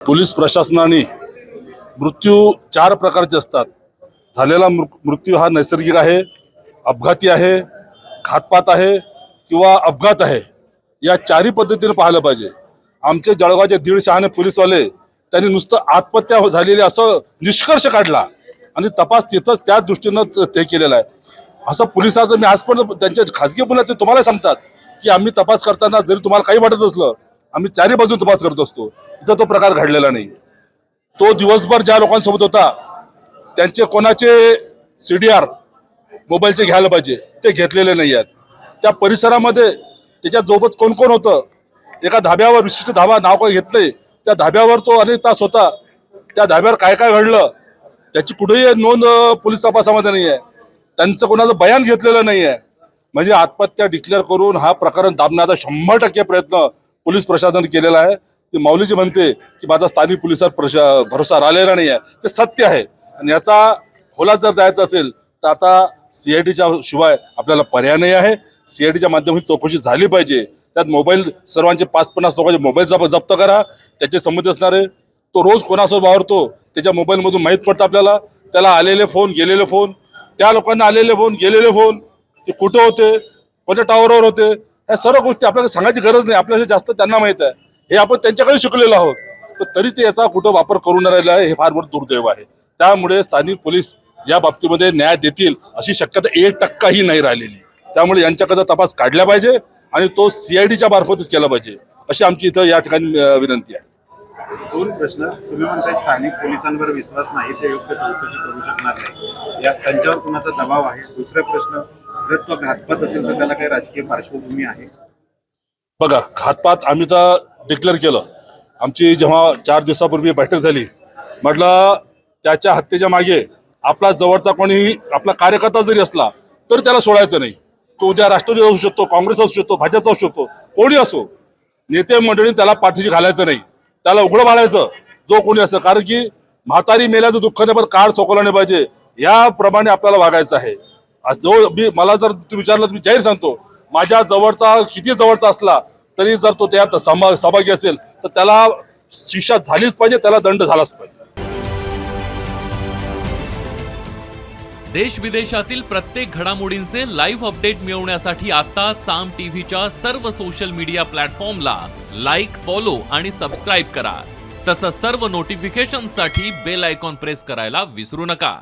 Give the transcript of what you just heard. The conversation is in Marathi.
पोलीस प्रशासनाने मृत्यू 4 प्रकारचे असतात। झालेला मृत्यू हा नैसर्गिक आहे, अपघाती आहे, घातपात आहे किंवा अपघात आहे। या चारही पद्धतीने पाहायला पाहिजे। आमचे जळगावचे 150 शहाणे पोलीसवाले त्यांनी नुसतं आत्महत्या झालेली असं निष्कर्ष काढला आणि तपास तिथंच त्या दृष्टीनं ते केलेला आहे। असं पोलिसाचं मी आजपर्यंत त्यांच्या खासगी बोलण्यात ते तुम्हाला सांगतात की आम्ही तपास करताना जरी तुम्हाला काही वाटत असलं आम्ही चारही बाजून तपास करत असतो। इथं तो प्रकार घडलेला नाही। तो दिवसभर ज्या लोकांसोबत होता त्यांचे कोणाचे सीडीआर मोबाईलचे घ्यायला पाहिजे ते घेतलेले नाही आहेत। त्या परिसरामध्ये त्याच्या सोबत कोण कोण होतं, एका धाब्यावर विशिष्ट धाबा नाव काही घेतलंय, त्या धाब्यावर तो अनेक तास होता। त्या धाब्यावर काय काय घडलं त्याची कुठेही नोंद पोलीस तपासामध्ये नाही आहे। त्यांचं कोणाचं बयान घेतलेलं नाही आहे। म्हणजे आत्महत्या डिक्लेअर करून हा प्रकरण दाबण्याचा 100% प्रयत्न पोलीस प्रशासनाने केलेला आहे। ती माऊलीजी म्हणते की माझा स्थानिक पोलिसांवर भरोसा राहिलेला नाही आहे, ते सत्य आहे। आणि याचा खोलात जर जायचं असेल तर आता सीआयडीच्या शिवाय आपल्याला पर्याय नाही आहे। सीआयडीच्या माध्यमातून चौकशी झाली पाहिजे। त्यात मोबाईल सर्वांचे 5-50 लोकांचे मोबाईल जप्त करा, त्याचे संबंध असणारे तो रोज कोणासोबत वावरतो त्याच्या मोबाईलमधून माहीत पडतं आपल्याला। त्याला आलेले फोन, गेलेले फोन, त्या लोकांना आलेले फोन, गेलेले फोन, ते कुठं होते, कोणत्या टावरवर होते, ह्या सर्व गोष्टी आपल्याला सांगायची गरज नाही। आपल्याला जास्त त्यांना माहीत आहे, हे आपण त्यांच्याकडे शिकलेलो आहोत। तर तरी ते याचा कुठं वापर करून राहिला आहे, हे फार मोठं दुर्दैव आहे। त्यामुळे स्थानिक पोलीस या बाबतीमध्ये न्याय देतील अशी शक्यता 1% नाही राहिलेली। त्यामुळे यांच्याकडचा तपास काढला पाहिजे आणि तो सीआयडीच्या मार्फतच केला पाहिजे अशी आमची इथं या ठिकाणी विनंती आहे। 2 प्रश्न। तुम्ही म्हणताय स्थानिक पोलिसांवर विश्वास नाही, ते योग्य चौकशी करू शकणार नाही, या त्यांच्यावर कुणाचा दबाव आहे? दुसरा प्रश्न, जर तो घातपात असेल तर त्याला काही राजकीय पार्श्वभूमी आहे? बघा, घातपात आम्ही तर डिक्लेअर केलं। आमची जेव्हा 4 दिवसापूर्वी बैठक झाली, म्हटलं त्याच्या हत्येच्या मागे आपला जवळचा कोणी आपला कार्यकर्ता जरी असला तरी त्याला सोडायचं नाही। तो उद्या राष्ट्रवादी असू शकतो, काँग्रेस असू शकतो, भाजप असू शकतो, कोणी असो, नेते मंडळी त्याला पाठीशी घालायचं नाही, त्याला उघडं पाडायचं जो कोणी असं। कारण की म्हातारी मेल्याचं दुःख नाही पण काळ चोकवलं नाही पाहिजे, याप्रमाणे आपल्याला वागायचं आहे। जो मला जर तू विचारलं तर मी जाहीर सांगतो, माझ्या जवळचा किती जवळचा असला तरी जर तो त्यात सहभागी असेल तर त्याला शिक्षा झालीच पाहिजे, त्याला दंड झालाच पाहिजे। देश विदेशातील प्रत्येक घडामोडींचे लाईव्ह अपडेट मिळवण्यासाठी आता साम टीव्हीच्या सर्व सोशल मीडिया प्लॅटफॉर्मला लाईक, फॉलो आणि सबस्क्राईब करा। तसंच सर्व नोटिफिकेशनसाठी बेल आयकॉन प्रेस करायला विसरू नका।